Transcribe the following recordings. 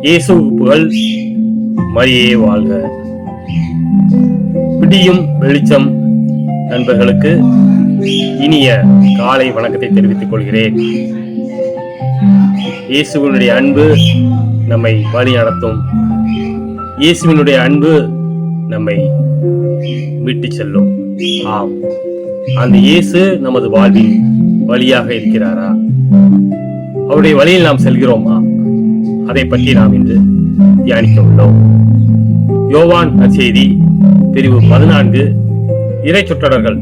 இயேசுவுக்கு புகழ், மரியே வாழ்க. விடியும் வெளிச்சம் நண்பர்களுக்கு இனிய காலை வணக்கத்தை தெரிவித்துக் கொள்கிறேன். இயேசுவினுடைய அன்பு நம்மை வழி நடத்தும். இயேசுவினுடைய அன்பு நம்மை விட்டு செல்லும். ஆம், அந்த இயேசு நமது வாழ்வின் வழியாக இருக்கிறாரா? அவருடைய வழியில் நாம் செல்கிறோமா? அதை பற்றி நாம் இன்று தியானிக்க உள்ளோம். யோவான் நற்செய்தி பிரிவு 14 இறை சொற்றொடர்கள்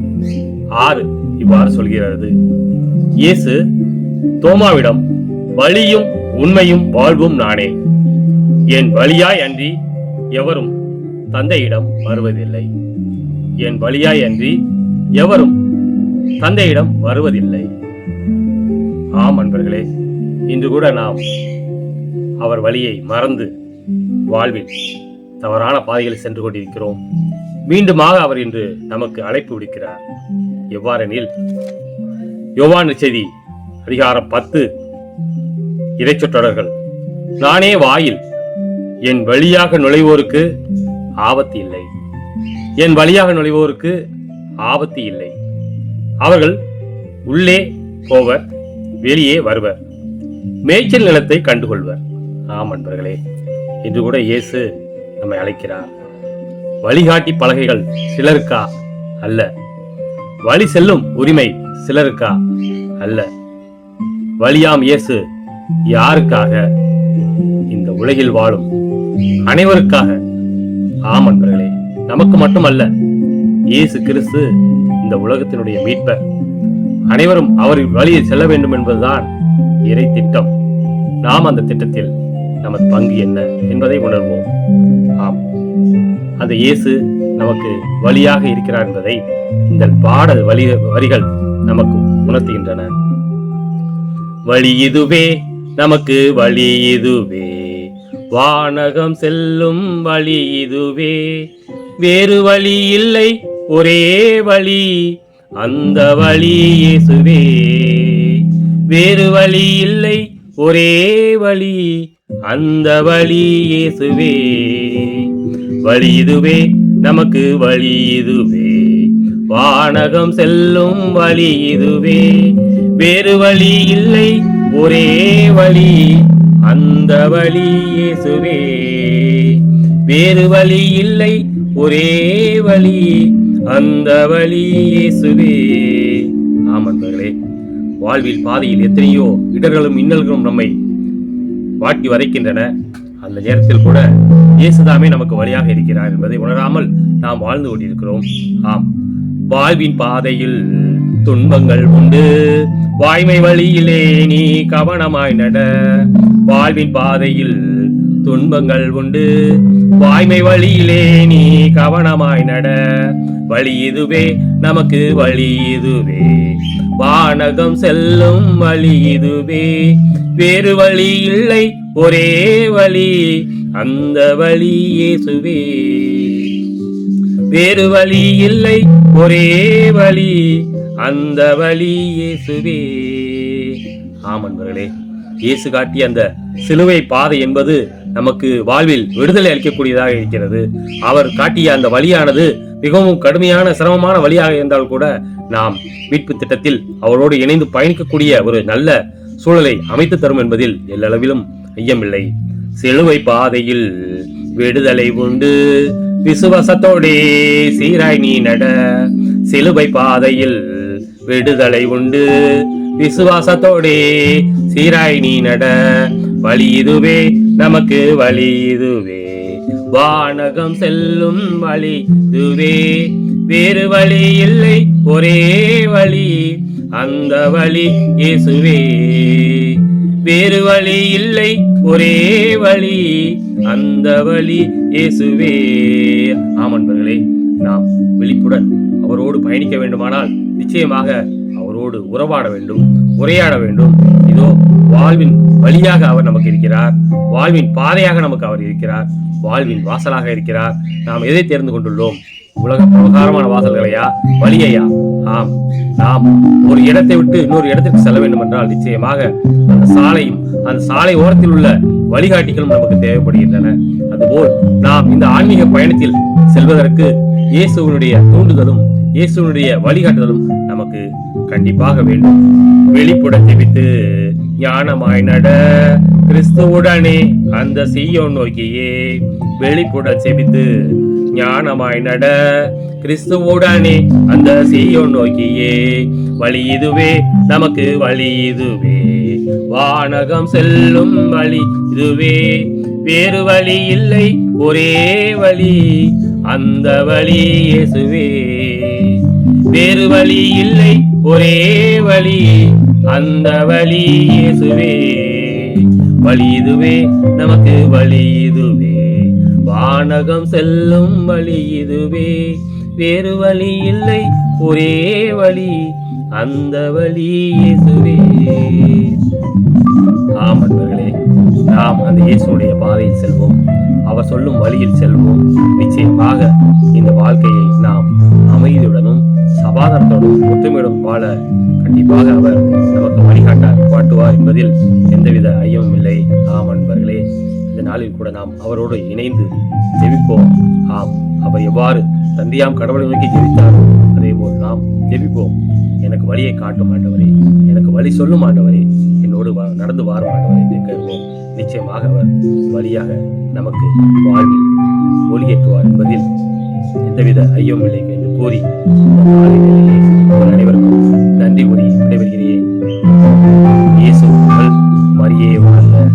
6 இவ்வாறு சொல்கிறது. இயேசு தோமாவிடம், வழியும் உண்மையும் வாழ்வும் நானே, என் வழியாய் அன்றி எவரும் தந்தையிடம் வருவதில்லை. என் வழியாய் அன்றி எவரும் தந்தையிடம் வருவதில்லை. ஆம் அன்பர்களே, இன்று கூட நாம் அவர் வழியை மறந்து வாழ்வில் தவறான பாதைகளில் சென்று கொண்டிருக்கிறோம். மீண்டுமாக அவர் இன்று நமக்கு அழைப்பு விடுக்கிறார். எவ்வாறெனில், யோவான் நற்செய்தி அதிகாரம் 10 இறைச்சொற்றொடர்கள், நானே வாயில், என் வழியாக நுழைவோருக்கு ஆபத்து இல்லை. என் வழியாக நுழைவோருக்கு ஆபத்து இல்லை. அவர்கள் உள்ளே போவர், வெளியே வருவர், மேய்ச்சல் நிலத்தை கண்டுகொள்வர். ஆம் அன்பர்களே, இன்று கூட இயேசு நம்மை அழைக்கிறார். வழிகாட்டி பலகைகள் சிலருக்கா அல்ல, வழி செல்லும் உரிமை சிலருக்கா அல்ல. வழியாம் இயேசு யாருக்காக? இந்த உலகில் வாழும் அனைவருக்காக. ஆம் அன்பர்களே, நமக்கு மட்டுமல்ல, இயேசு கிறிஸ்து இந்த உலகத்தினுடைய மீட்பர். அனைவரும் அவர் வழியில் செல்ல வேண்டும் என்பதுதான் இறை திட்டம். நாம் அந்த திட்டத்தில் நமது பங்கு என்ன என்பதை உணர்வோம். ஆம், அந்த இயேசு நமக்கு வழியாக இருக்கிறார் என்பதை இந்த பாடல் வரிகள் நமக்கு உணர்த்துகின்றன. வழி இதுவே, நமக்கு வழி இதுவே, வானகம் செல்லும் வழி இதுவே, வேறு வழி இல்லை, ஒரே வழி, அந்த வழி இயேசுவே. வேறு வழி இல்லை, ஒரே வழி, அந்த வழி இயேசுவே. வழி இதுவே, நமக்கு வழி இதுவே, வானகம் செல்லும் வழி இதுவே, வேறு வழி இல்லை, ஒரே வழி, அந்த வழி இயேசுவே. வேறு வழி இல்லை, ஒரே வழி, அந்த வழி இயேசுவே. ஆமன்பர்களே, வாழ்வில் பாதையில் எத்தனையோ இடர்களும் இன்னல்களும் நம்மை வாட்டி வதைக்கின்றன. அந்த நேரத்தில் கூட இயேசுதாமே நமக்கு வழியாக இருக்கிறார் என்பதை உணராமல் நாம் வாழ்ந்து கொண்டிருக்கிறோம். ஆம், வாழ்வின் பாதையில் துன்பங்கள் உண்டு, வாய்மை வழியிலே நீ கவனமாய் நட. வாழ்வின் பாதையில் துன்பங்கள் உண்டு, வாய்மை வழியிலே நீ கவனமாய் நட. வழி இதுவே, நமக்கு வழி இதுவே, வானகம் செல்லும் வழி இதுவே, வேறு வழி இல்லை, ஒரே வழி, அந்த வழி இயேசுவே. வேறு வழி இல்லை, ஒரே வழி, அந்த வழி இயேசுவே. ஆமன்பர்களே, இயேசு காட்டிய அந்த சிலுவை பாதை என்பது நமக்கு வாழ்வில் விடுதலை அளிக்கக்கூடியதாக இருக்கிறது. அவர் காட்டிய அந்த வழியானது மிகவும் கடுமையான சிரமமான வழியாக இருந்தால் கூட நாம் மீட்பு திட்டத்தில் அவரோடு இணைந்து பயணிக்கக்கூடிய ஒரு நல்ல சூழலை அமைத்து தரும் என்பதில் எல்லளவிலும் ஐயமில்லை. சிலுவை பாதையில் விடுதலை உண்டு, விசுவாசத்தோடே சீராய் நீ நட. சிலுவை பாதையில் விடுதலை உண்டு, விசுவாசத்தோடே சீராய் நீ நட. வழி இதுவே, நமக்கு வழி இதுவே, வானகம் செல்லும் வழி இதுவே, வேறு வழி இல்லை, ஒரே வழி, அந்த வழி இயேசுவே. வேறு வழி இல்லை, ஒரே வழி, அந்த வழி இயேசுவே. ஆமன்பர்களே, நாம் விழிப்புடன் அவரோடு பயணிக்க வேண்டுமானால் நிச்சயமாக அவரோடு உறவாட வேண்டும், உரையாட வேண்டும். இதோ வாழ்வின் வழியாக அவர் நமக்கு இருக்கிறார், வாழ்வின் பாதையாக நமக்கு அவர் இருக்கிறார், வாழ்வின் வாசலாக இருக்கிறார். நாம் எதை தேர்ந்து கொண்டுள்ளோம்? உலக பிரகாரமான வாசல்களையா, வழியையா? ஆம், நாம் ஒரு இடத்தை விட்டு இன்னொரு இடத்திற்கு செல்ல வேண்டும் என்றால் நிச்சயமாக அந்த சாலையும் அந்த சாலை ஓரத்தில் உள்ள வழிகாட்டிகளும் நமக்கு தேவைப்படுகின்றன. அதுபோல் நாம் இந்த ஆன்மீக பயணத்தில் செல்வதற்கு இயேசுவினுடைய தூண்டுதலும் இயேசுவினுடைய வழிகாட்டுதலும் நமக்கு கண்டிப்பாக வேண்டும். வெளிப்புட ஜெபித்து ஞானமாய் நட கிறிஸ்துவுடனே அந்த சீயோன் நோக்கியே. வெளிப்புட ஜெபித்து ஞானமாய் நட கிறிஸ்துவுடனே அந்த சீயோன் நோக்கியே. வழி இதுவே நமக்கு வழி இதுவே, வானகம் செல்லும் வழி இதுவே. வேறு வழி இல்லை, ஒரே வழி, அந்த வழி இயேசுவே. வேறு வழி இல்லை, ஒரே வழி, அந்த வழி இயேசுவே. வழி இதுவே நமக்கு வழி இதுவே, வானகம் செல்லும் வழி இதுவே. வேறு வழி இல்லை, ஒரே வழி, அந்த வழி இயேசுவே. ஆம் அன்பர்களே, நாம் அந்த இயேசுடைய பாதையில் செல்வோம், அவர் சொல்லும் வழியில் செல்வோம். நிச்சயமாக இந்த வாழ்க்கையை நாம் அமைதியுடனும் சமாதானத்தோடும் ஒற்றுமையுடன் வாழ கண்டிப்பாக அவர் நமக்கு வழிகாட்டுவார் என்பதில் எந்தவித ஐயமும் இல்லை. ஆம் அன்பர்களே, இந்த நாளில் கூட நாம் அவரோடு இணைந்து ஜெபிப்போம். ஆம், அவர் எவ்வாறு தந்தையாம் கடவுளை நோக்கி ஜெபித்தாரோ அதே போல் நாம் ஜெபிப்போம். எனக்கு வழியை காட்டும் ஆண்டவரே, எனக்கு வழி சொல்லும் ஆண்டவரே, என்னோடு நடந்து வாரும் ஆண்டவரே என்று கேட்போம். நிச்சயமாக அவர் வழியாக நமக்கு வாழ்வில் ஒளியேற்றுவார் என்பதில் எந்தவித ஐயமும் இல்லை என்று கூறி அனைவருக்கும் நன்றி கூறி விடைபெறுகிறேன். இயேசு மரியே வாழ்க.